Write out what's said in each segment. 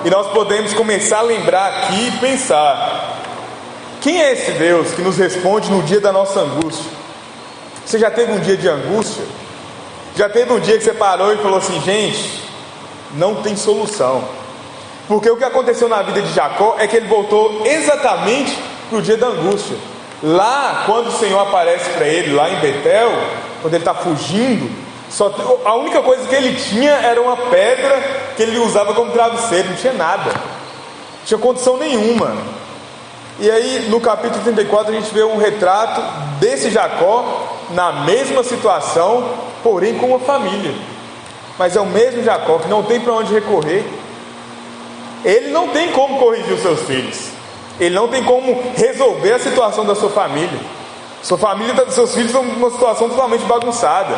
e nós podemos começar a lembrar aqui e pensar: quem é esse Deus que nos responde no dia da nossa angústia? Você já teve um dia de angústia? Já teve um dia que você parou e falou assim: gente, não tem solução? Porque o que aconteceu na vida de Jacó é que ele voltou exatamente para o dia da angústia. Lá, quando o Senhor aparece para ele, lá em Betel, quando ele está fugindo, a única coisa que ele tinha era uma pedra que ele usava como travesseiro, não tinha nada, não tinha condição nenhuma. E aí no capítulo 34 a gente vê um retrato desse Jacó na mesma situação, porém com uma família. Mas é o mesmo Jacó que não tem para onde recorrer. Ele não tem como corrigir os seus filhos, ele não tem como resolver a situação da sua família. Sua família, seus filhos estão numa situação totalmente bagunçada.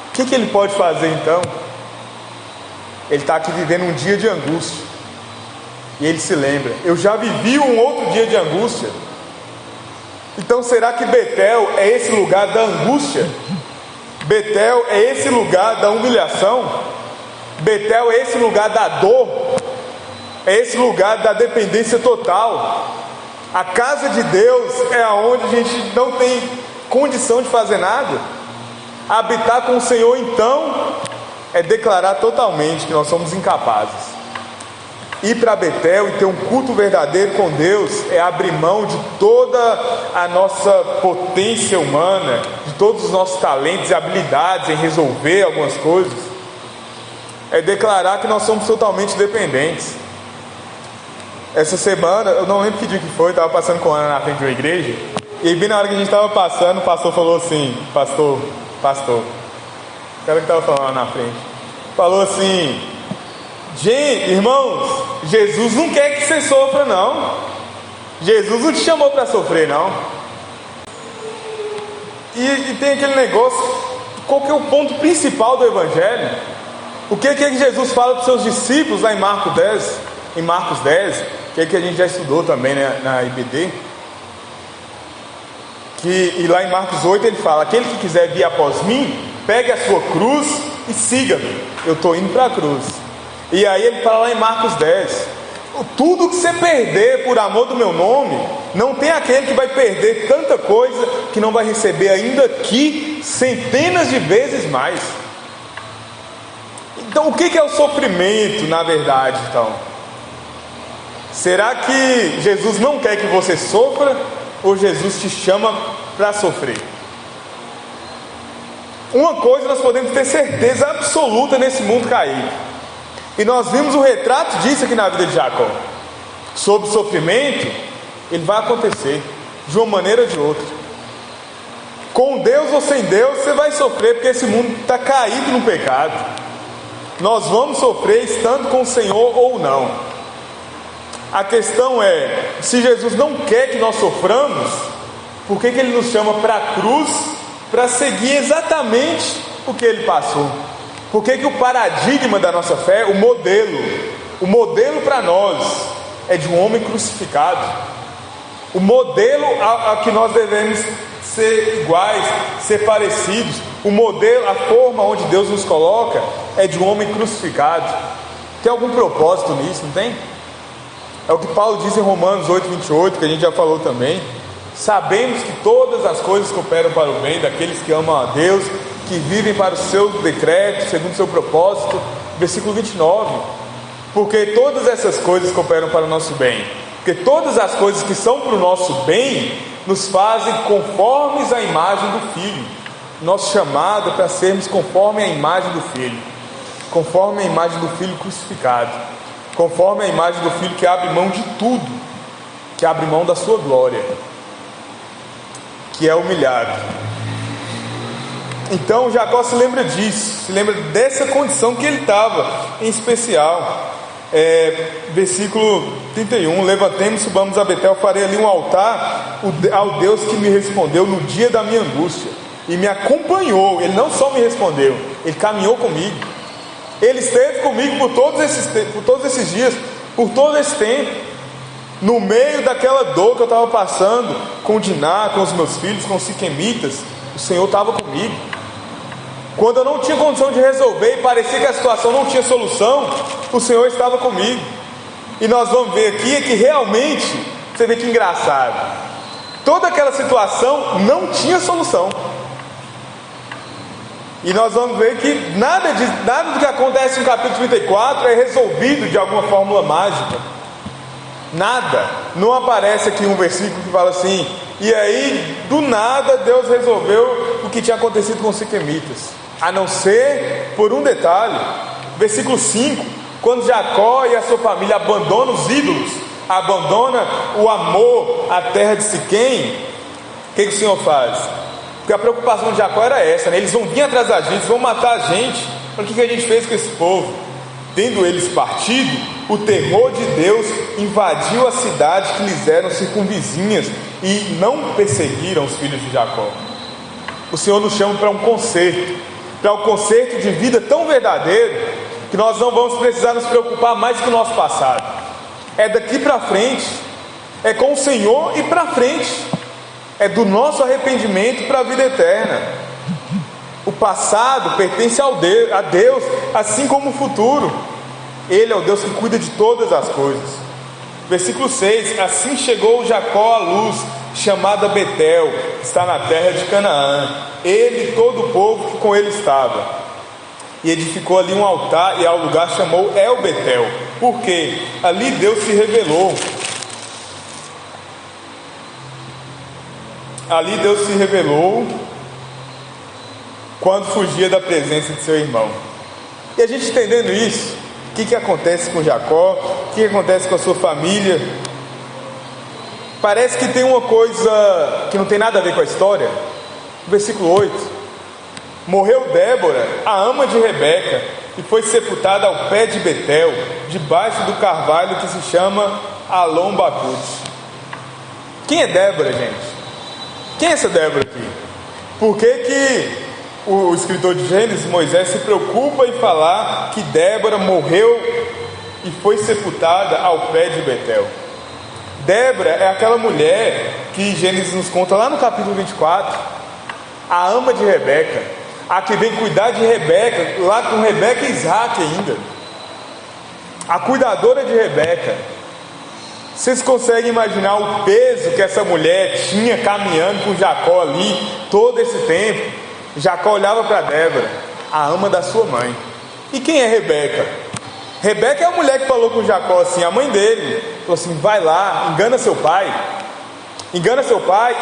O que ele pode fazer então? Ele está aqui vivendo um dia de angústia, e ele se lembra: eu já vivi um outro dia de angústia. Então será que Betel é esse lugar da angústia? Betel é esse lugar da humilhação? Betel é esse lugar da dor? É esse lugar da dependência total? A casa de Deus é aonde a gente não tem condição de fazer nada. Habitar com o Senhor então é declarar totalmente que nós somos incapazes. Ir para Betel e ter um culto verdadeiro com Deus é abrir mão de toda a nossa potência humana, de todos os nossos talentos e habilidades em resolver algumas coisas. É declarar que nós somos totalmente dependentes. Essa semana, eu não lembro que dia que foi, eu estava passando com a Ana na frente de uma igreja, e aí bem na hora que a gente estava passando, o pastor falou assim: pastor, o cara que estava falando lá na frente, falou assim: gente, irmãos, Jesus não quer que você sofra não, Jesus não te chamou para sofrer não. E tem aquele negócio, qual que é o ponto principal do Evangelho? O que que Jesus fala para os seus discípulos lá em Marcos 10, que é que a gente já estudou também, né, na IBD, e lá em Marcos 8 ele fala: aquele que quiser vir após mim, pegue a sua cruz e siga-me. Eu estou indo para a cruz. E aí ele fala lá em Marcos 10: tudo que você perder por amor do meu nome, não tem aquele que vai perder tanta coisa que não vai receber ainda aqui centenas de vezes mais. Então o que é o sofrimento na verdade então? Será que Jesus não quer que você sofra, ou Jesus te chama para sofrer? Uma coisa nós podemos ter certeza absoluta nesse mundo caído, e nós vimos o retrato disso aqui na vida de Jacó. Sobre o sofrimento, ele vai acontecer de uma maneira ou de outra. Com Deus ou sem Deus, você vai sofrer, porque esse mundo está caído no pecado. Nós vamos sofrer estando com o Senhor ou não. A questão é: se Jesus não quer que nós soframos, por que Ele nos chama para a cruz, para seguir exatamente o que Ele passou? Por que o paradigma da nossa fé, o modelo para nós é de um homem crucificado? O modelo a que nós devemos ser iguais, ser parecidos, o modelo, a forma onde Deus nos coloca é de um homem crucificado. Tem algum propósito nisso, não tem? É o que Paulo diz em Romanos 8:28, que a gente já falou também: sabemos que todas as coisas cooperam para o bem daqueles que amam a Deus, que vivem para o seu decreto, segundo o seu propósito. Versículo 29: porque todas essas coisas cooperam para o nosso bem, porque todas as coisas que são para o nosso bem nos fazem conformes à imagem do Filho. Nosso chamado é para sermos conforme a imagem do Filho, conforme a imagem do Filho crucificado, conforme a imagem do Filho que abre mão de tudo, que abre mão da sua glória, que é humilhado. Então Jacó se lembra disso, se lembra dessa condição que ele estava, em especial. Versículo 31: levantemos, subamos a Betel, farei ali um altar ao Deus que me respondeu no dia da minha angústia e me acompanhou. Ele não só me respondeu, ele caminhou comigo, ele esteve comigo por todos esses dias, por todo esse tempo. No meio daquela dor que eu estava passando com Diná, com os meus filhos, com os siquemitas, o Senhor estava comigo. Quando eu não tinha condição de resolver e parecia que a situação não tinha solução, o Senhor estava comigo. E nós vamos ver aqui que realmente, você vê que engraçado, toda aquela situação não tinha solução. E nós vamos ver que nada do que acontece no capítulo 34 é resolvido de alguma fórmula mágica. Nada. Não aparece aqui um versículo que fala assim: e aí do nada Deus resolveu o que tinha acontecido com os siquemitas, a não ser por um detalhe. Versículo 5: quando Jacó e a sua família abandonam os ídolos, abandona o amor à terra de Siquém, o que o Senhor faz? Porque a preocupação de Jacó era essa, né? Eles vão vir atrás da gente, vão matar a gente. O que a gente fez com esse povo? Tendo eles partido, o terror de Deus invadiu a cidade que lhes eram circunvizinhas, e não perseguiram os filhos de Jacó. O Senhor nos chama para um conserto, para um conserto de vida tão verdadeiro, que nós não vamos precisar nos preocupar mais com o nosso passado. É daqui para frente, é com o Senhor e para frente, é do nosso arrependimento para a vida eterna. O passado pertence a Deus, assim como o futuro. Ele é o Deus que cuida de todas as coisas. Versículo 6: assim chegou Jacó à luz, chamada Betel, que está na terra de Canaã, ele e todo o povo que com ele estava, e edificou ali um altar, e ao lugar chamou El Betel, porque ali Deus se revelou. Ali Deus se revelou quando fugia da presença de seu irmão. E a gente entendendo isso, o que acontece com Jacó, o que acontece com a sua família? Parece que tem uma coisa que não tem nada a ver com a história. Versículo 8: morreu Débora, a ama de Rebeca, e foi sepultada ao pé de Betel, debaixo do carvalho que se chama Alon Bacute. Quem é Débora, gente? Quem é essa Débora aqui? Por que o escritor de Gênesis, Moisés, se preocupa em falar que Débora morreu e foi sepultada ao pé de Betel? Débora é aquela mulher que Gênesis nos conta lá no capítulo 24, a ama de Rebeca, a que vem cuidar de Rebeca, lá com Rebeca e Isaac ainda, a cuidadora de Rebeca. Vocês conseguem imaginar o peso que essa mulher tinha caminhando com Jacó ali todo esse tempo? Jacó olhava para Débora, a ama da sua mãe. E quem é Rebeca? Rebeca é a mulher que falou com Jacó assim, a mãe dele, falou assim: vai lá, engana seu pai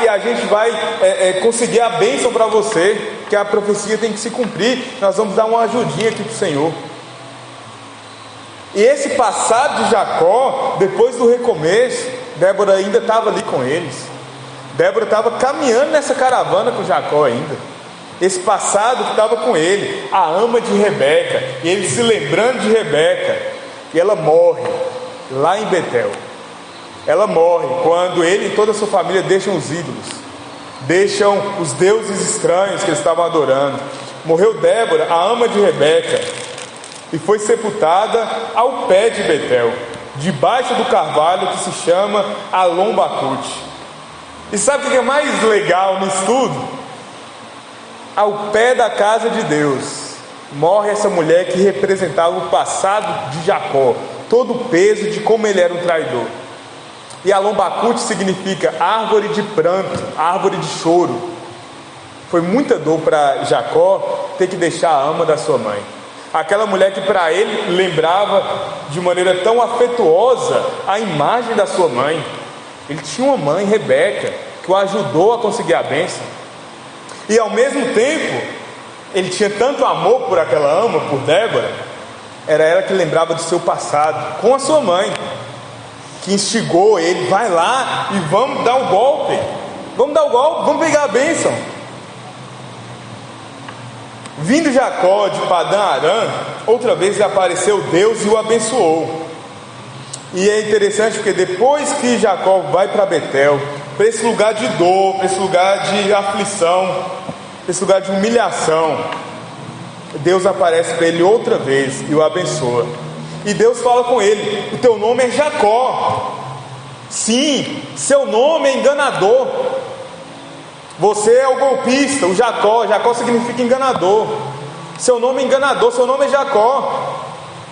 e a gente vai conseguir a bênção para você, que a profecia tem que se cumprir, nós vamos dar uma ajudinha aqui para o Senhor. E esse passado de Jacó, depois do recomeço, Débora ainda estava ali com eles. Débora estava caminhando nessa caravana com Jacó ainda. Esse passado que estava com ele, a ama de Rebeca, e ele se lembrando de Rebeca, e ela morre lá em Betel. Ela morre quando ele e toda a sua família deixam os ídolos, deixam os deuses estranhos que eles estavam adorando. Morreu Débora, a ama de Rebeca, e foi sepultada ao pé de Betel, debaixo do carvalho que se chama Alon Bacute. E sabe o que é mais legal nisso tudo? Ao pé da casa de Deus morre essa mulher que representava o passado de Jacó, todo o peso de como ele era um traidor. E Alon Bacute significa árvore de pranto, árvore de choro. Foi muita dor para Jacó ter que deixar a ama da sua mãe, aquela mulher que para ele lembrava de maneira tão afetuosa a imagem da sua mãe. Ele tinha uma mãe, Rebeca, que o ajudou a conseguir a bênção. E ao mesmo tempo, ele tinha tanto amor por aquela ama, por Débora, era ela que lembrava do seu passado com a sua mãe, que instigou ele: vai lá e vamos dar o golpe, vamos pegar a bênção. Vindo Jacó de Padã Arã, outra vez apareceu Deus e o abençoou. E é interessante porque depois que Jacó vai para Betel, para esse lugar de dor, para esse lugar de aflição, para esse lugar de humilhação, Deus aparece para ele outra vez e o abençoa. E Deus fala com ele: o teu nome é Jacó. Sim, seu nome é enganador. Você é o golpista, o Jacó. Jacó significa enganador. Seu nome é enganador, seu nome é Jacó.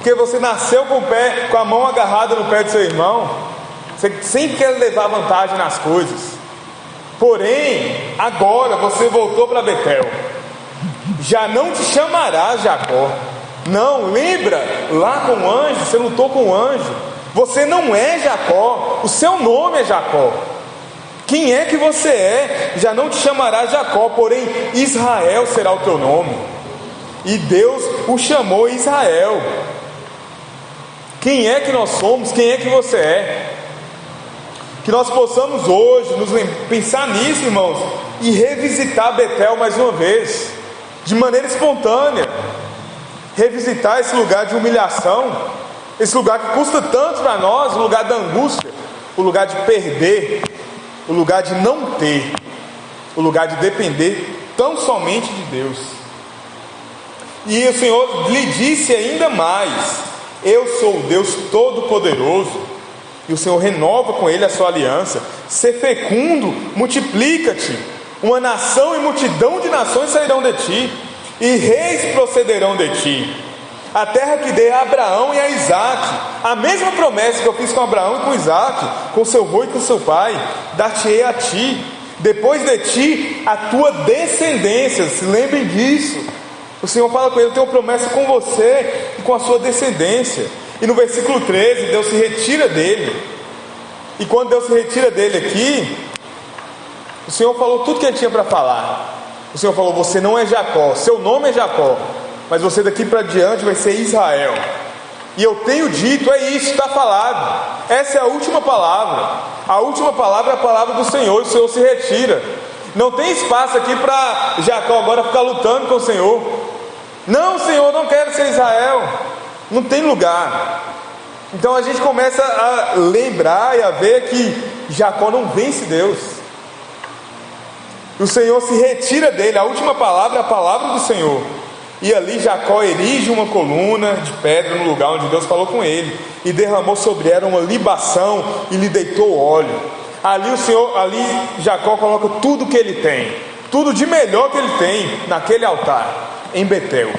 porque você nasceu com a mão agarrada no pé do seu irmão, você sempre quer levar vantagem nas coisas. Porém, agora você voltou para Betel, já não te chamarás Jacó. Não, lembra, lá com o anjo, você lutou com o anjo. Você não é Jacó, o seu nome é Jacó. Quem é que você é? Já não te chamarás Jacó, porém Israel será o teu nome. E Deus o chamou Israel. Quem é que nós somos? Quem é que você é? Que nós possamos hoje pensar nisso, irmãos, e revisitar Betel mais uma vez, de maneira espontânea. Revisitar esse lugar de humilhação, esse lugar que custa tanto para nós, o lugar da angústia, o lugar de perder, o lugar de não ter, o lugar de depender tão somente de Deus. E o Senhor lhe disse ainda mais: eu sou o Deus Todo-Poderoso. E o Senhor renova com ele a sua aliança. Ser fecundo, multiplica-te. Uma nação e multidão de nações sairão de ti, e reis procederão de ti. A terra que dei a Abraão e a Isaque, a mesma promessa que eu fiz com Abraão e com Isaque, com seu avô e com seu pai, dar-te-ei a ti, depois de ti a tua descendência. Se lembrem disso. O Senhor fala com ele: eu tenho uma promessa com você e com a sua descendência. E no versículo 13, Deus se retira dele. E quando Deus se retira dele aqui, o Senhor falou tudo que ele tinha para falar. O Senhor falou: você não é Jacó, seu nome é Jacó, mas você daqui para diante vai ser Israel. E eu tenho dito, é isso, está falado. Essa é a última palavra. A última palavra é a palavra do Senhor. E o Senhor se retira. Não tem espaço aqui para Jacó agora ficar lutando com o Senhor. Não, Senhor, não quero ser Israel. Não tem lugar. Então a gente começa a lembrar e a ver que Jacó não vence Deus. O Senhor se retira dele. A última palavra é a palavra do Senhor. E ali Jacó erige uma coluna de pedra no lugar onde Deus falou com ele, e derramou sobre ela uma libação e lhe deitou óleo. Ali Jacó coloca tudo que ele tem, tudo de melhor que ele tem naquele altar em Betel.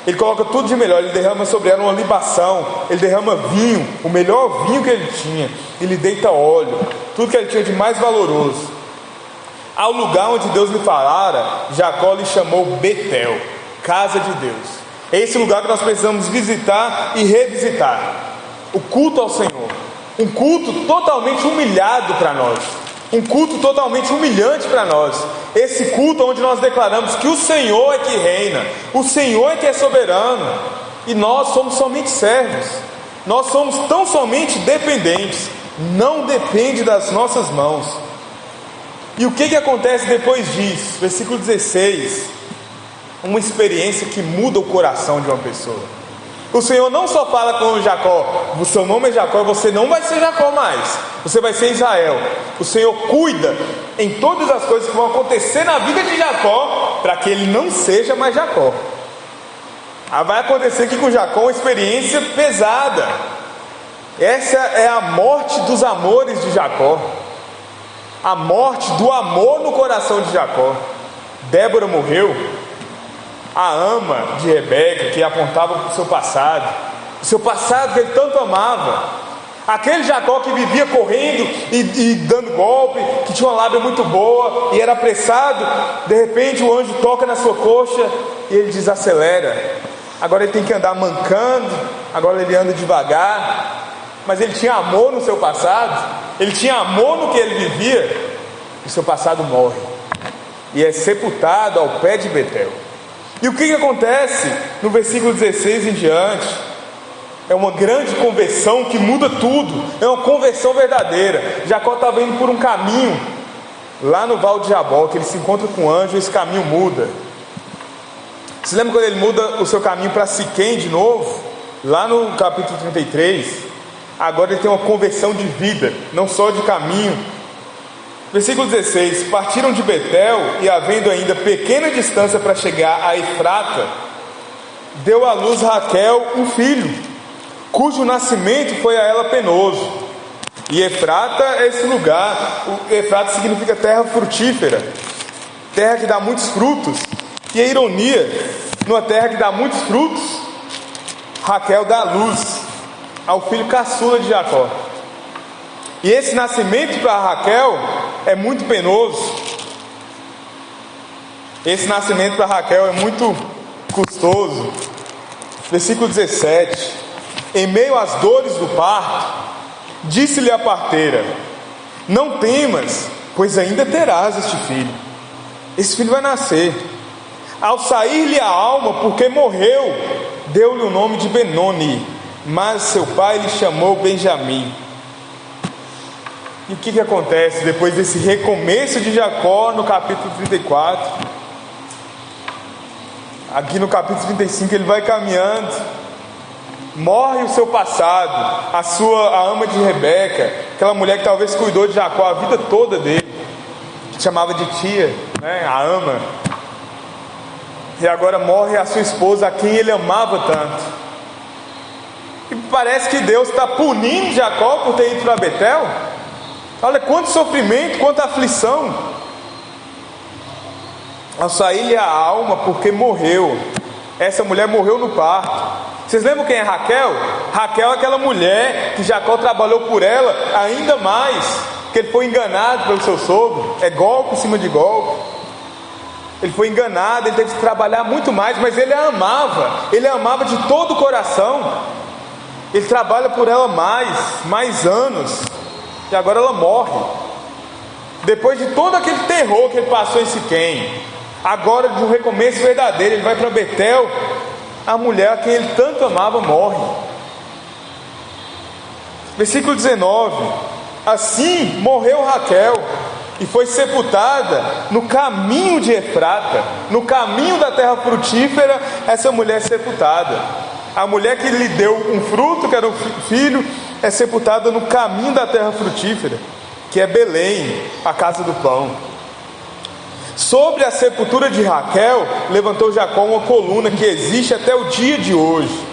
Ele coloca tudo de melhor, ele derrama sobre ela uma libação, ele derrama vinho, o melhor vinho que ele tinha, e lhe deita óleo, tudo que ele tinha de mais valoroso. Ao lugar onde Deus lhe falara, Jacó lhe chamou Betel, casa de Deus. É esse lugar que nós precisamos visitar e revisitar. O culto ao Senhor, um culto totalmente humilhado para nós, um culto totalmente humilhante para nós. Esse culto onde nós declaramos que o Senhor é que reina, o Senhor é que é soberano, e nós somos somente servos. Nós somos tão somente dependentes. Não depende das nossas mãos. E o que acontece depois disso? Versículo 16. Uma experiência que muda o coração de uma pessoa. O Senhor não só fala com Jacó: o seu nome é Jacó, você não vai ser Jacó mais, você vai ser Israel. O Senhor cuida em todas as coisas que vão acontecer na vida de Jacó, para que ele não seja mais Jacó. Vai acontecer aqui com Jacó uma experiência pesada. Essa é a morte dos amores de Jacó, a morte do amor no coração de Jacó. Débora morreu, a ama de Rebeca, que apontava para o seu passado que ele tanto amava. Aquele Jacó que vivia correndo e dando golpe, que tinha uma lábia muito boa e era apressado. De repente o anjo toca na sua coxa e ele desacelera. Agora ele tem que andar mancando, agora ele anda devagar. Mas ele tinha amor no seu passado, ele tinha amor no que ele vivia. E seu passado morre e é sepultado ao pé de Betel. E o que acontece no versículo 16 em diante? É uma grande conversão que muda tudo. É uma conversão verdadeira. Jacó estava indo por um caminho lá no Val de Jabó, que ele se encontra com o anjo, e esse caminho muda. Você lembra quando ele muda o seu caminho para Siquém de novo? Lá no capítulo 33. Agora ele tem uma conversão de vida, não só de caminho. Versículo 16: partiram de Betel, e havendo ainda pequena distância para chegar a Efrata, deu à luz Raquel um filho, cujo nascimento foi a ela penoso. E Efrata é esse lugar. Efrata significa terra frutífera, terra que dá muitos frutos. E a ironia, numa terra que dá muitos frutos, Raquel dá luz ao filho caçula de Jacó. E esse nascimento para Raquel é muito penoso. Esse nascimento para Raquel é muito custoso. Versículo 17: em meio às dores do parto, disse-lhe a parteira: não temas, pois ainda terás este filho. Esse filho vai nascer. Ao sair-lhe a alma, porque morreu, deu-lhe o nome de Benoni, mas seu pai lhe chamou Benjamim. E o que acontece depois desse recomeço de Jacó no capítulo 34? Aqui no capítulo 35 ele vai caminhando, morre o seu passado, a ama de Rebeca, aquela mulher que talvez cuidou de Jacó a vida toda dele, que chamava de tia, né, a ama. E agora morre a sua esposa, a quem ele amava tanto. E parece que Deus está punindo Jacó por ter ido para Betel. Olha quanto sofrimento, quanta aflição. Ao sair-lhe a alma, porque morreu. Essa mulher morreu no parto. Vocês lembram quem é Raquel? Raquel é aquela mulher que Jacó trabalhou por ela ainda mais, que ele foi enganado pelo seu sogro. É golpe em cima de golpe. Ele foi enganado, ele teve que trabalhar muito mais, mas ele a amava de todo o coração. Ele trabalha por ela mais anos, e agora ela morre. Depois de todo aquele terror que ele passou em Siquém, agora de um recomeço verdadeiro, ele vai para Betel. A mulher a quem ele tanto amava morre. Versículo 19: assim morreu Raquel e foi sepultada no caminho de Efrata, no caminho da terra frutífera. Essa mulher é sepultada. A mulher que lhe deu um fruto, que era o filho, é sepultada no caminho da terra frutífera, que é Belém, a casa do pão. Sobre a sepultura de Raquel levantou Jacó uma coluna que existe até o dia de hoje.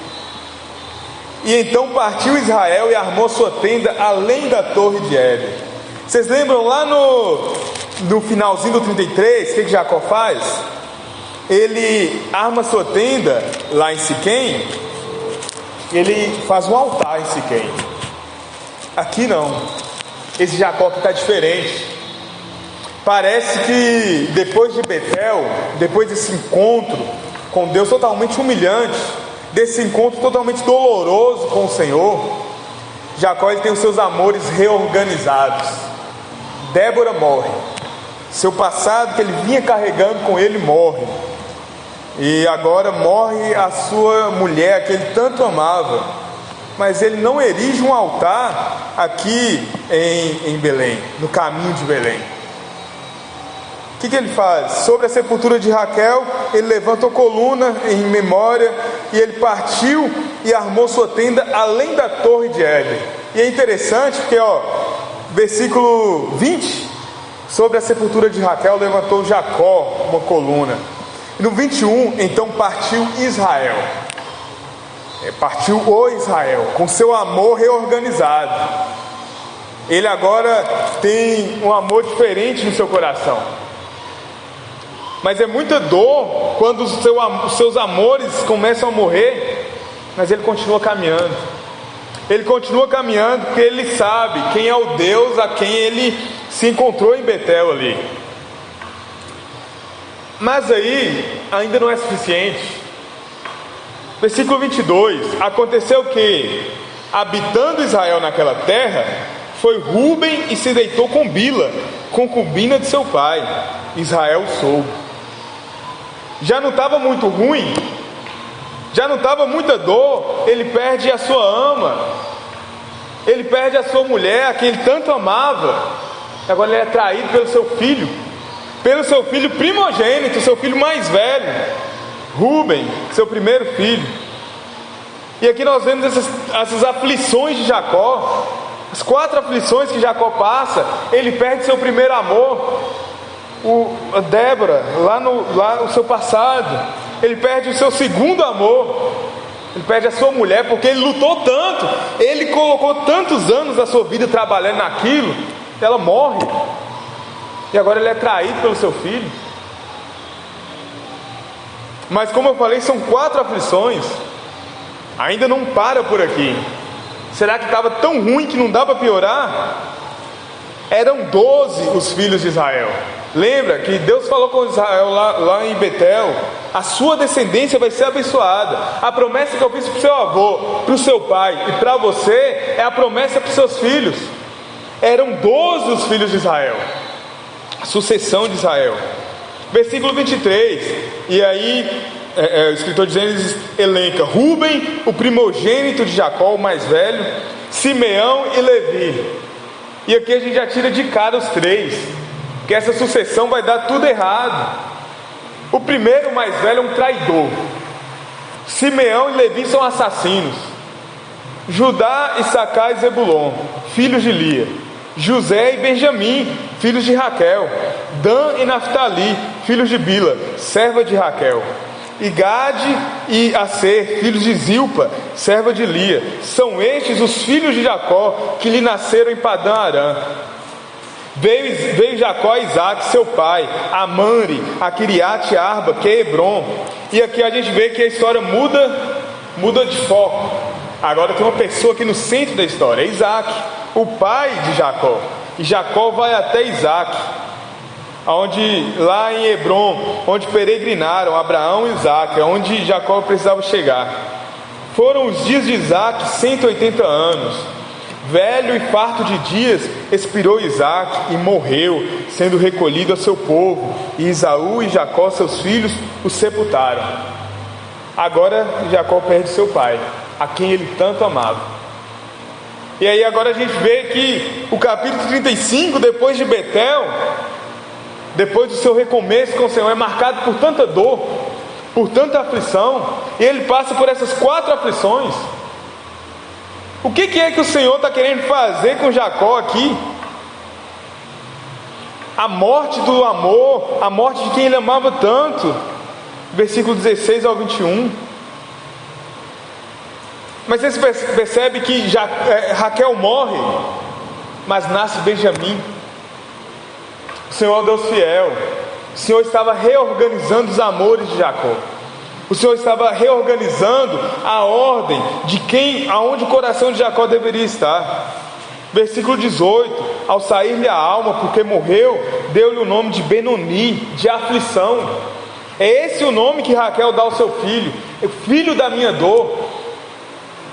E então partiu Israel e armou sua tenda além da torre de Éder. Vocês lembram lá no finalzinho do 33, o que Jacó faz? Ele arma sua tenda lá em Siquém. Ele faz um altar em Siquém. Aqui não. Esse Jacó que está diferente. Parece que depois de Betel, depois desse encontro com Deus totalmente humilhante, desse encontro totalmente doloroso com o Senhor, Jacó ele tem os seus amores reorganizados. Débora morre. Seu passado que ele vinha carregando com ele morre. E agora morre a sua mulher que ele tanto amava. Mas ele não erige um altar aqui em Belém, no caminho de Belém. O que ele faz? Sobre a sepultura de Raquel, ele levanta a coluna em memória, e ele partiu e armou sua tenda além da torre de Éder. E é interessante porque, versículo 20, sobre a sepultura de Raquel levantou Jacó uma coluna. E no 21, então partiu Israel. Partiu o Israel, com seu amor reorganizado. Ele agora tem um amor diferente no seu coração. Mas é muita dor quando os seus amores começam a morrer, mas ele continua caminhando. Ele continua caminhando porque ele sabe quem é o Deus a quem ele se encontrou em Betel ali. Mas aí ainda não é suficiente. Versículo 22: aconteceu que, habitando Israel naquela terra, foi Rúben e se deitou com Bila, concubina de seu pai. Israel soube. Já não estava muito ruim, já não estava muita dor. Ele perde a sua ama, ele perde a sua mulher, a quem ele tanto amava. Agora ele é traído pelo seu filho primogênito, seu filho mais velho, Rúben, seu primeiro filho. E aqui nós vemos essas aflições de Jacó, as 4 aflições que Jacó passa. Ele perde seu primeiro amor, a Débora, lá no seu passado. Ele perde o seu segundo amor, ele perde a sua mulher, porque ele lutou tanto, ele colocou tantos anos da sua vida trabalhando naquilo. Ela morre, e agora ele é traído pelo seu filho. Mas como eu falei, são 4 aflições. Ainda não para por aqui. Será que estava tão ruim que não dá para piorar? Eram 12 os filhos de Israel. Lembra que Deus falou com Israel lá em Betel: a sua descendência vai ser abençoada. A promessa que eu fiz para o seu avô, para o seu pai e para você, é a promessa para os seus filhos. Eram 12 os filhos de Israel, a sucessão de Israel. Versículo 23, e aí o escritor de Gênesis elenca: Rúben, o primogênito de Jacó, o mais velho, Simeão e Levi. E aqui a gente já tira de cara os três, que essa sucessão vai dar tudo errado. O primeiro, o mais velho, é um traidor. Simeão e Levi são assassinos. Judá, Issacar e Zebulon, filhos de Lia. José e Benjamim, filhos de Raquel. Dan e Naftali, filhos de Bila, serva de Raquel. E Gade e Aser, filhos de Zilpa, serva de Lia. São estes os filhos de Jacó, que lhe nasceram em Padã Arã. Veio Jacó a Isaac, seu pai, a Manre, a Quiriate Arba, que é Hebron. E aqui a gente vê que a história muda de foco. Agora tem uma pessoa aqui no centro da história, é Isaac, o pai de Jacó. E Jacó vai até Isaac, lá em Hebron, onde peregrinaram Abraão e Isaac, onde Jacó precisava chegar. Foram os dias de Isaac 180 anos. Velho e farto de dias, expirou Isaac e morreu, sendo recolhido a seu povo. E Esaú e Jacó, seus filhos, o sepultaram. Agora Jacó perde seu pai, a quem ele tanto amava. E aí agora a gente vê que o capítulo 35, depois de Betel, depois do seu recomeço com o Senhor, é marcado por tanta dor, por tanta aflição. E ele passa por essas 4 aflições. O que é que o Senhor está querendo fazer com Jacó aqui? A morte do amor, a morte de quem ele amava tanto. Versículo 16 ao 21. Mas você percebe que Raquel morre, mas nasce Benjamim. O Senhor é um Deus fiel. O Senhor estava reorganizando os amores de Jacó. O Senhor estava reorganizando a ordem de aonde o coração de Jacó deveria estar. Versículo 18: ao sair-lhe a alma, porque morreu, deu-lhe o nome de Benoni, de aflição. É esse o nome que Raquel dá ao seu filho: filho da minha dor.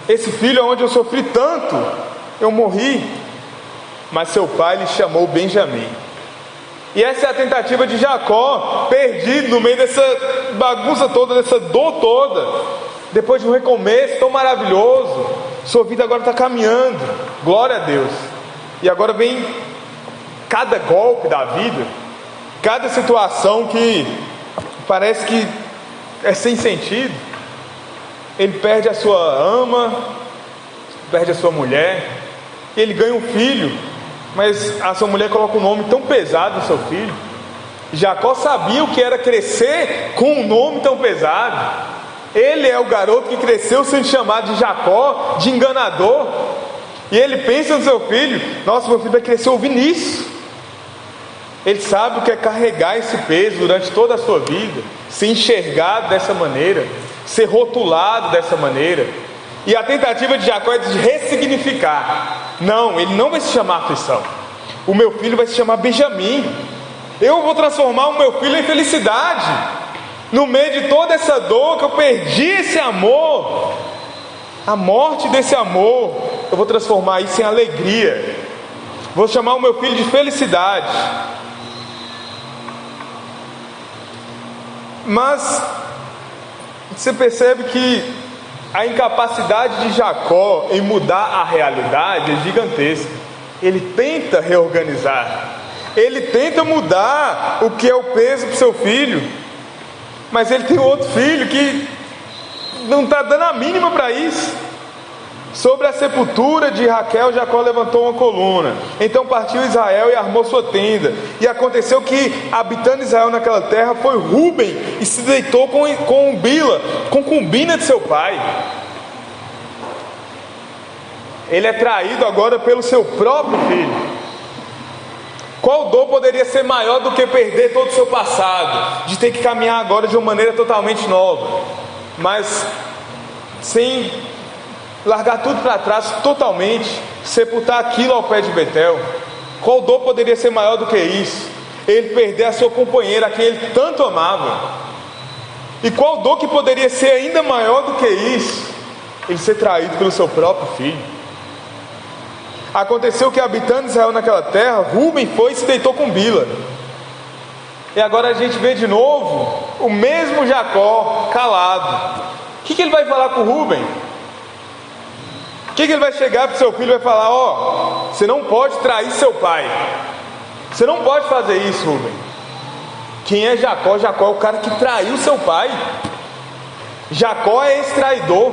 Esse filho é onde eu sofri tanto, eu morri. Mas seu pai lhe chamou Benjamim. E essa é a tentativa de Jacó, perdido no meio dessa bagunça toda, dessa dor toda. Depois de um recomeço tão maravilhoso, sua vida agora está caminhando, glória a Deus. E agora vem cada golpe da vida, cada situação que parece que é sem sentido. Ele perde a sua ama, perde a sua mulher, ele ganha um filho, mas a sua mulher coloca um nome tão pesado no seu filho. Jacó sabia o que era crescer com um nome tão pesado. Ele é o garoto que cresceu sendo chamado de Jacó, de enganador. E ele pensa no seu filho: nossa, meu filho vai crescer ouvindo isso. Ele sabe o que é carregar esse peso durante toda a sua vida, ser enxergado dessa maneira, ser rotulado dessa maneira. E a tentativa de Jacó é de ressignificar. Não, ele não vai se chamar aflição. O meu filho vai se chamar Benjamim. Eu vou transformar o meu filho em felicidade. No meio de toda essa dor que eu perdi esse amor, a morte desse amor, eu vou transformar isso em alegria. Vou chamar o meu filho de felicidade. Mas você percebe que a incapacidade de Jacó em mudar a realidade é gigantesca. Ele tenta reorganizar, ele tenta mudar o que é o peso para o seu filho, mas ele tem outro filho que não está dando a mínima para isso. Sobre a sepultura de Raquel, Jacó levantou uma coluna. Então partiu Israel e armou sua tenda. E aconteceu que, habitando Israel naquela terra, foi Rúben e se deitou com Bila, concubina de seu pai. Ele é traído agora pelo seu próprio filho. Qual dor poderia ser maior do que perder todo o seu passado, de ter que caminhar agora de uma maneira totalmente nova, mas sem largar tudo para trás totalmente, sepultar aquilo ao pé de Betel. Qual dor poderia ser maior do que isso? Ele perder a sua companheira, a quem ele tanto amava. E qual dor que poderia ser ainda maior do que isso? Ele ser traído pelo seu próprio filho. Aconteceu que, habitando Israel naquela terra, Rúben foi e se deitou com Bila. E agora a gente vê de novo o mesmo Jacó calado. O que ele vai falar com Rúben? O que ele vai chegar para o seu filho e vai falar: ó, você não pode trair seu pai. Você não pode fazer isso, Rúben. Quem é Jacó? Jacó é o cara que traiu seu pai. Jacó é esse traidor.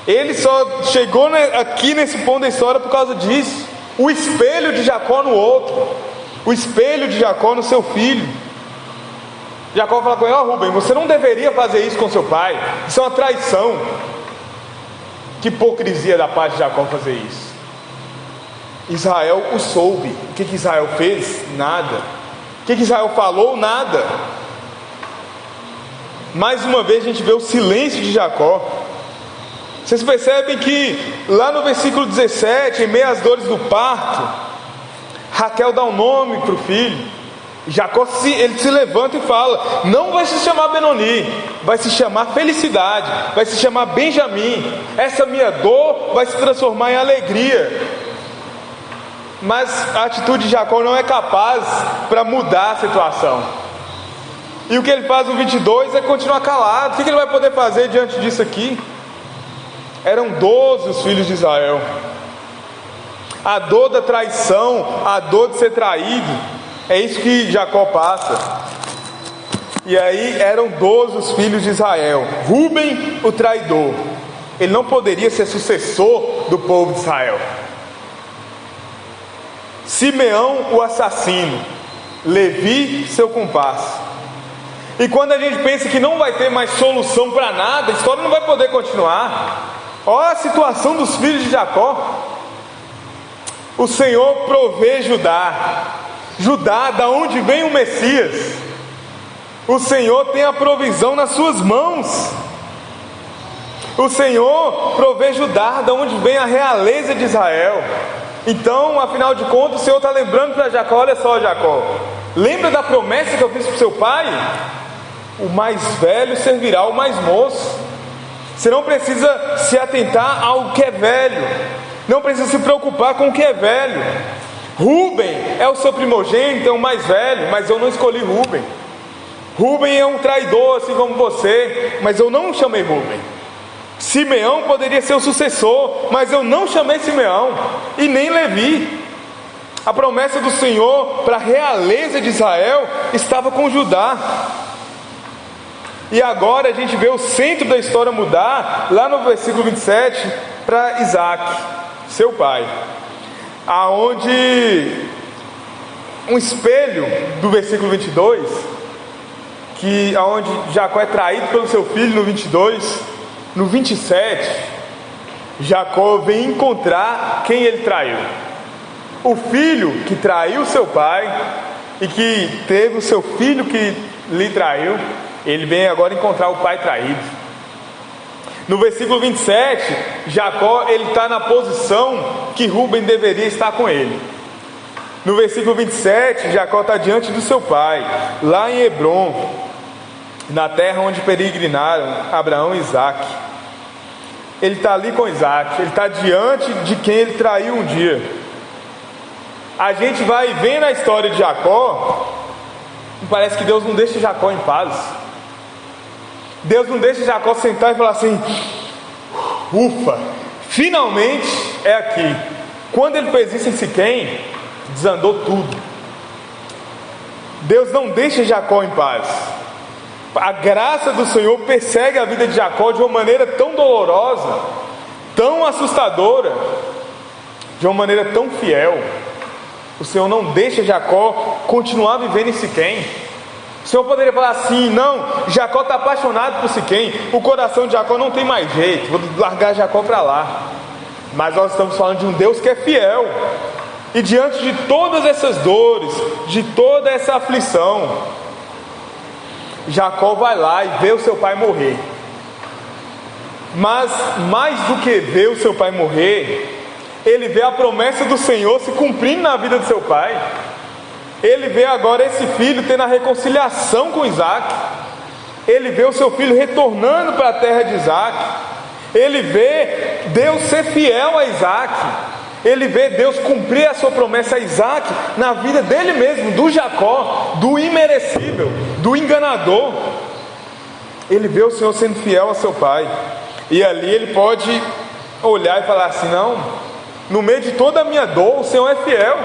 Ele só chegou aqui nesse ponto da história por causa disso. O espelho de Jacó no outro, o espelho de Jacó no seu filho. Jacó fala com ele: ó, Rúben, você não deveria fazer isso com seu pai. Isso é uma traição. Que hipocrisia da parte de Jacó fazer isso. Israel o soube. O que Israel fez? Nada. O que Israel falou? Nada. Mais uma vez a gente vê o silêncio de Jacó. Vocês percebem que lá no versículo 17, em meio às dores do parto, Raquel dá um nome para o filho. Jacó ele se levanta e fala: não vai se chamar Benoni, vai se chamar felicidade, vai se chamar Benjamim. Essa minha dor vai se transformar em alegria. Mas a atitude de Jacó não é capaz para mudar a situação. E o que ele faz no 22 é continuar calado. O que ele vai poder fazer diante disso aqui? Eram 12 os filhos de Israel. A dor da traição, a dor de ser traído, é isso que Jacó passa. E aí eram 12 os filhos de Israel. Rúben, o traidor, ele não poderia ser sucessor do povo de Israel. Simeão, o assassino. Levi, seu compasso. E quando a gente pensa que não vai ter mais solução para nada, a história não vai poder continuar. Olha a situação dos filhos de Jacó. O Senhor provê Judá. Judá, da onde vem o Messias? O Senhor tem a provisão nas suas mãos. O Senhor provê Judá, da onde vem a realeza de Israel. Então, afinal de contas, o Senhor está lembrando para Jacó: olha só, Jacó, lembra da promessa que eu fiz para o seu pai? O mais velho servirá ao mais moço. Você não precisa se atentar ao que é velho, não precisa se preocupar com o que é velho. Rúben é o seu primogênito, é o mais velho, mas eu não escolhi Rúben. Rúben é um traidor assim como você, mas eu não chamei Rúben. Simeão poderia ser o sucessor, mas eu não chamei Simeão, e nem Levi. A promessa do Senhor para a realeza de Israel estava com Judá. E agora a gente vê o centro da história mudar, lá no versículo 27, para Isaac, seu pai. Aonde um espelho do versículo 22, aonde Jacó é traído pelo seu filho no 22, no 27, Jacó vem encontrar quem ele traiu. O filho que traiu seu pai e que teve o seu filho que lhe traiu, ele vem agora encontrar o pai traído. No versículo 27, Jacó está na posição que Rúben deveria estar com ele. No versículo 27, Jacó está diante do seu pai, lá em Hebrom, na terra onde peregrinaram Abraão e Isaac. Ele está ali com Isaac, ele está diante de quem ele traiu um dia. A gente vai vendo a história de Jacó, e parece que Deus não deixa Jacó em paz. Deus não deixa Jacó sentar e falar assim: ufa, finalmente é aqui. Quando ele fez isso em Siquém, desandou tudo. Deus não deixa Jacó em paz. A graça do Senhor persegue a vida de Jacó de uma maneira tão dolorosa, tão assustadora, de uma maneira tão fiel. O Senhor não deixa Jacó continuar vivendo em Siquém. O Senhor poderia falar assim: não, Jacó está apaixonado por Siquém, o coração de Jacó não tem mais jeito, vou largar Jacó para lá. Mas nós estamos falando de um Deus que é fiel. E diante de todas essas dores, de toda essa aflição, Jacó vai lá e vê o seu pai morrer. Mas mais do que ver o seu pai morrer, ele vê a promessa do Senhor se cumprindo na vida do seu pai. Ele vê agora esse filho tendo a reconciliação com Isaac. Ele vê o seu filho retornando para a terra de Isaac. Ele vê Deus ser fiel a Isaac. Ele vê Deus cumprir a sua promessa a Isaac na vida dele mesmo, do Jacó, do imerecível, do enganador. Ele vê o Senhor sendo fiel a seu pai. E ali ele pode olhar e falar assim: não, no meio de toda a minha dor, o Senhor é fiel.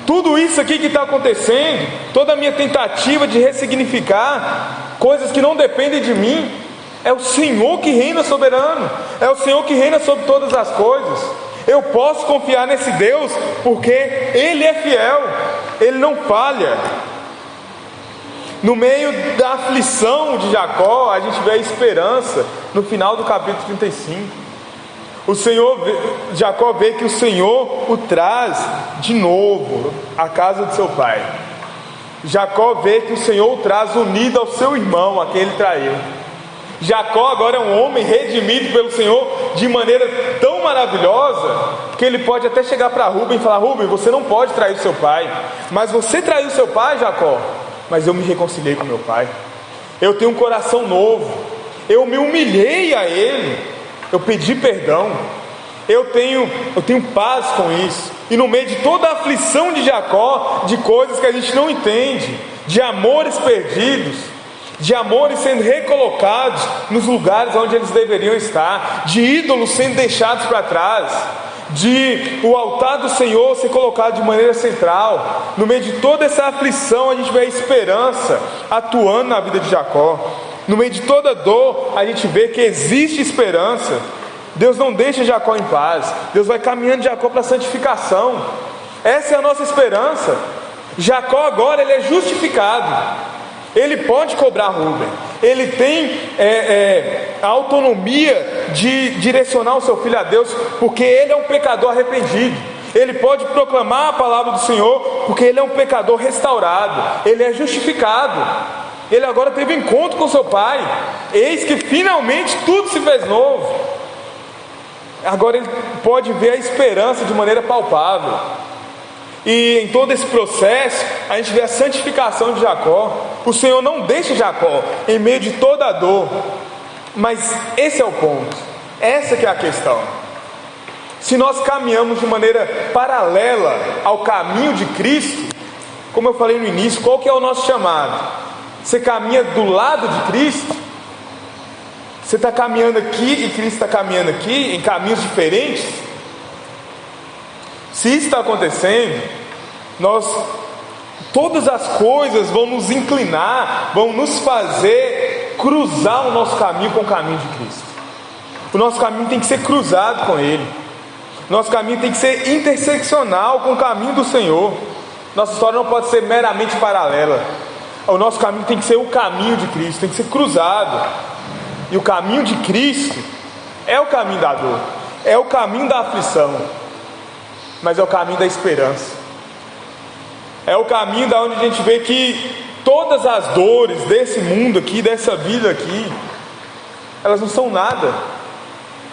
Tudo isso aqui que está acontecendo, toda a minha tentativa de ressignificar coisas que não dependem de mim, é o Senhor que reina soberano, é o Senhor que reina sobre todas as coisas. Eu posso confiar nesse Deus, porque Ele é fiel, Ele não falha. No meio da aflição de Jacó, a gente vê a esperança no final do capítulo 35. Jacó vê que o Senhor o traz de novo à casa de seu pai. Jacó vê que o Senhor o traz unido ao seu irmão, a quem ele traiu. Jacó agora é um homem redimido pelo Senhor de maneira tão maravilhosa, que ele pode até chegar para Rúben e falar: Rúben, você não pode trair o seu pai. Mas você traiu seu pai, Jacó. Mas eu me reconciliei com meu pai. Eu tenho um coração novo. Eu me humilhei a ele. Eu pedi perdão. Eu tenho paz com isso. E no meio de toda a aflição de Jacó, de coisas que a gente não entende, de amores perdidos, de amores sendo recolocados nos lugares onde eles deveriam estar, de ídolos sendo deixados para trás, de o altar do Senhor ser colocado de maneira central. No meio de toda essa aflição, a gente vê a esperança atuando na vida de Jacó. No meio de toda dor, a gente vê que existe esperança. Deus não deixa Jacó em paz. Deus vai caminhando Jacó para a santificação. Essa é a nossa esperança. Jacó agora ele é justificado. Ele pode cobrar Rúben. Ele tem a autonomia de direcionar o seu filho a Deus, porque ele é um pecador arrependido. Ele pode proclamar a palavra do Senhor, porque ele é um pecador restaurado. Ele é justificado. Ele agora teve encontro com seu pai. Eis que finalmente tudo se fez novo. Agora ele pode ver a esperança de maneira palpável. E em todo esse processo, a gente vê a santificação de Jacó. O Senhor não deixa Jacó em meio de toda a dor. Mas esse é o ponto. Essa que é a questão. Se nós caminhamos de maneira paralela ao caminho de Cristo, como eu falei no início, qual que é o nosso chamado? Você caminha do lado de Cristo? Você está caminhando aqui e Cristo está caminhando aqui, em caminhos diferentes? Se isso está acontecendo, todas as coisas vão nos inclinar, vão nos fazer cruzar o nosso caminho com o caminho de Cristo. O nosso caminho tem que ser cruzado com Ele. Nosso caminho tem que ser interseccional com o caminho do Senhor. Nossa história não pode ser meramente paralela. O nosso caminho tem que ser o caminho de Cristo, tem que ser cruzado. E o caminho de Cristo é o caminho da dor, é o caminho da aflição, mas é o caminho da esperança. É o caminho da onde a gente vê que todas as dores desse mundo aqui, dessa vida aqui, elas não são nada.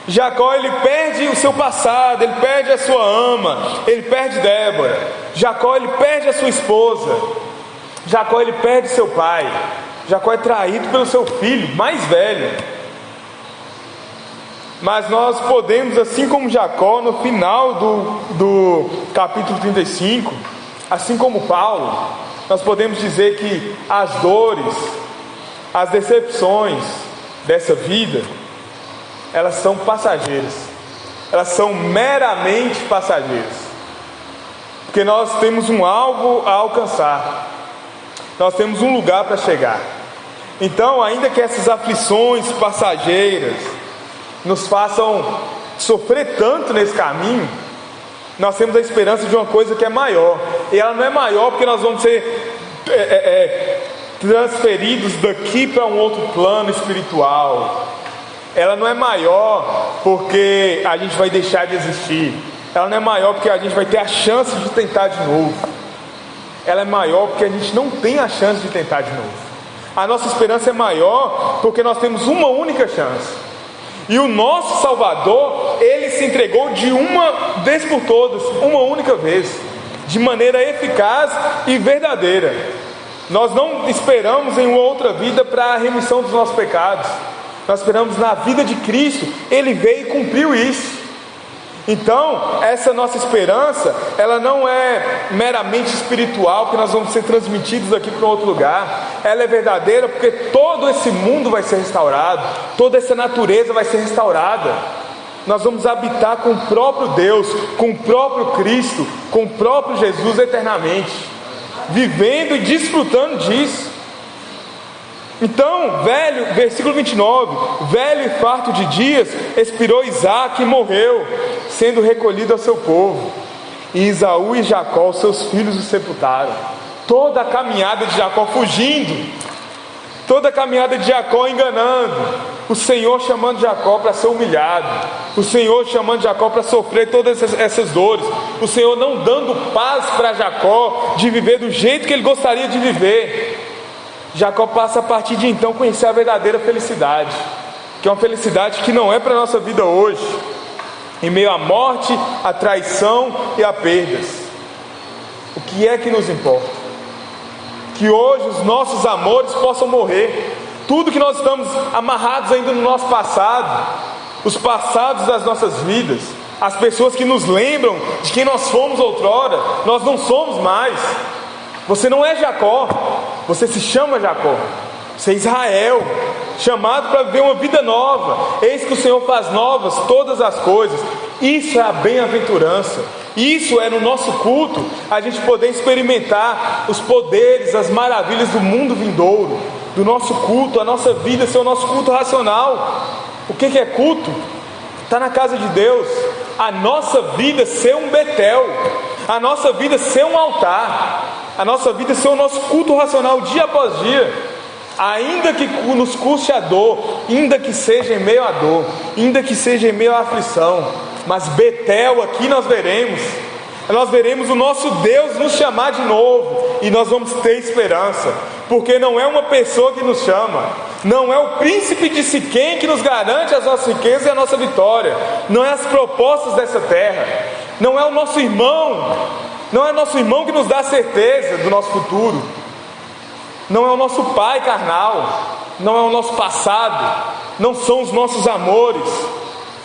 Jacó, ele perde o seu passado, ele perde a sua ama, ele perde Débora. Jacó, ele perde a sua esposa. Jacó, ele perde seu pai. Jacó é traído pelo seu filho mais velho. Mas nós podemos, assim como Jacó, no final do capítulo 35, assim como Paulo, nós podemos dizer que as dores, as decepções dessa vida, elas são passageiras. Elas são meramente passageiras. Porque nós temos um alvo a alcançar. Nós temos um lugar para chegar. Então, ainda que essas aflições passageiras nos façam sofrer tanto nesse caminho, nós temos a esperança de uma coisa que é maior. E ela não é maior porque nós vamos ser transferidos daqui para um outro plano espiritual. Ela não é maior porque a gente vai deixar de existir. Ela não é maior porque a gente vai ter a chance de tentar de novo. Ela é maior porque a gente não tem a chance de tentar de novo. A nossa esperança é maior porque nós temos uma única chance. E o nosso Salvador, Ele se entregou de uma vez por todas, uma única vez, de maneira eficaz e verdadeira. Nós não esperamos em uma outra vida para a remissão dos nossos pecados. Nós esperamos na vida de Cristo. Ele veio e cumpriu isso. Então, essa nossa esperança, ela não é meramente espiritual, que nós vamos ser transmitidos aqui para outro lugar. Ela é verdadeira porque todo esse mundo vai ser restaurado, toda essa natureza vai ser restaurada. Nós vamos habitar com o próprio Deus, com o próprio Cristo, com o próprio Jesus eternamente, vivendo e desfrutando disso. Então, versículo 29, velho e farto de dias, expirou Isaque e morreu, sendo recolhido ao seu povo. E Esaú e Jacó, seus filhos, o sepultaram. Toda a caminhada de Jacó fugindo, toda a caminhada de Jacó enganando, o Senhor chamando Jacó para ser humilhado, o Senhor chamando Jacó para sofrer todas essas dores, o Senhor não dando paz para Jacó de viver do jeito que ele gostaria de viver. Jacó passa a partir de então conhecer a verdadeira felicidade, que é uma felicidade que não é para a nossa vida hoje, em meio à morte, à traição e a perdas. O que é que nos importa? Que hoje os nossos amores possam morrer, tudo que nós estamos amarrados ainda no nosso passado, os passados das nossas vidas, as pessoas que nos lembram de quem nós fomos outrora, nós não somos mais. Você não é Jacó, você se chama Jacó, você é Israel, chamado para viver uma vida nova. Eis que o Senhor faz novas todas as coisas. Isso é a bem-aventurança. Isso é no nosso culto, a gente poder experimentar os poderes, as maravilhas do mundo vindouro, do nosso culto, a nossa vida ser o nosso culto racional. O que é culto? Está na casa de Deus. A nossa vida ser um Betel, a nossa vida ser um altar, a nossa vida ser o nosso culto racional dia após dia, ainda que nos custe a dor, ainda que seja em meio à dor, ainda que seja em meio à aflição, mas Betel aqui nós veremos o nosso Deus nos chamar de novo, e nós vamos ter esperança, porque não é uma pessoa que nos chama, não é o príncipe de Siquém que nos garante as nossas riquezas e a nossa vitória, não é as propostas dessa terra, não é o nosso irmão, não é nosso irmão que nos dá certeza do nosso futuro, não é o nosso pai carnal, não é o nosso passado, não são os nossos amores,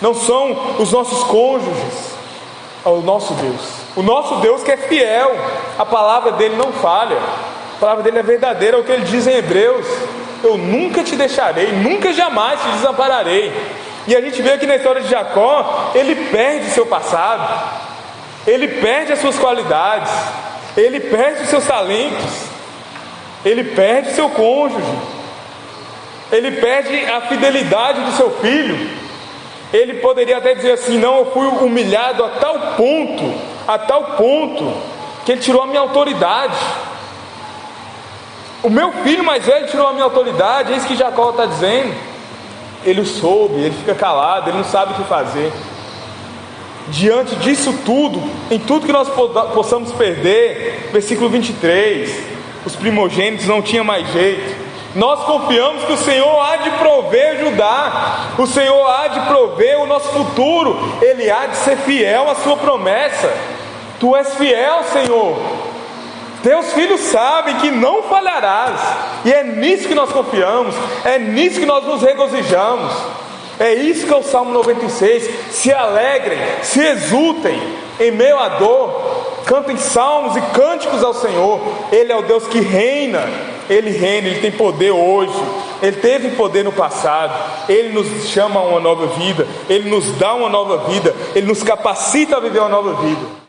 não são os nossos cônjuges, é o nosso Deus que é fiel, a palavra dele não falha, a palavra dele é verdadeira, é o que ele diz em Hebreus: eu nunca te deixarei, nunca jamais te desampararei. E a gente vê aqui na história de Jacó, ele perde seu passado, ele perde as suas qualidades, ele perde os seus talentos, ele perde seu cônjuge, ele perde a fidelidade do seu filho. Ele poderia até dizer assim: não, eu fui humilhado a tal ponto que ele tirou a minha autoridade, o meu filho mais velho tirou a minha autoridade. É isso que Jacó está dizendo. Ele soube, ele fica calado, ele não sabe o que fazer. Diante disso tudo, em tudo que nós possamos perder, versículo 23, os primogênitos não tinham mais jeito. Nós confiamos que o Senhor há de prover Judá, o Senhor há de prover o nosso futuro, Ele há de ser fiel à sua promessa. Tu és fiel, Senhor. Teus filhos sabem que não falharás, e é nisso que nós confiamos, é nisso que nós nos regozijamos. É isso que é o Salmo 96. Se alegrem, se exultem em meio à dor, cantem salmos e cânticos ao Senhor. Ele é o Deus que reina, Ele tem poder hoje, Ele teve poder no passado, Ele nos chama a uma nova vida, Ele nos dá uma nova vida, Ele nos capacita a viver uma nova vida.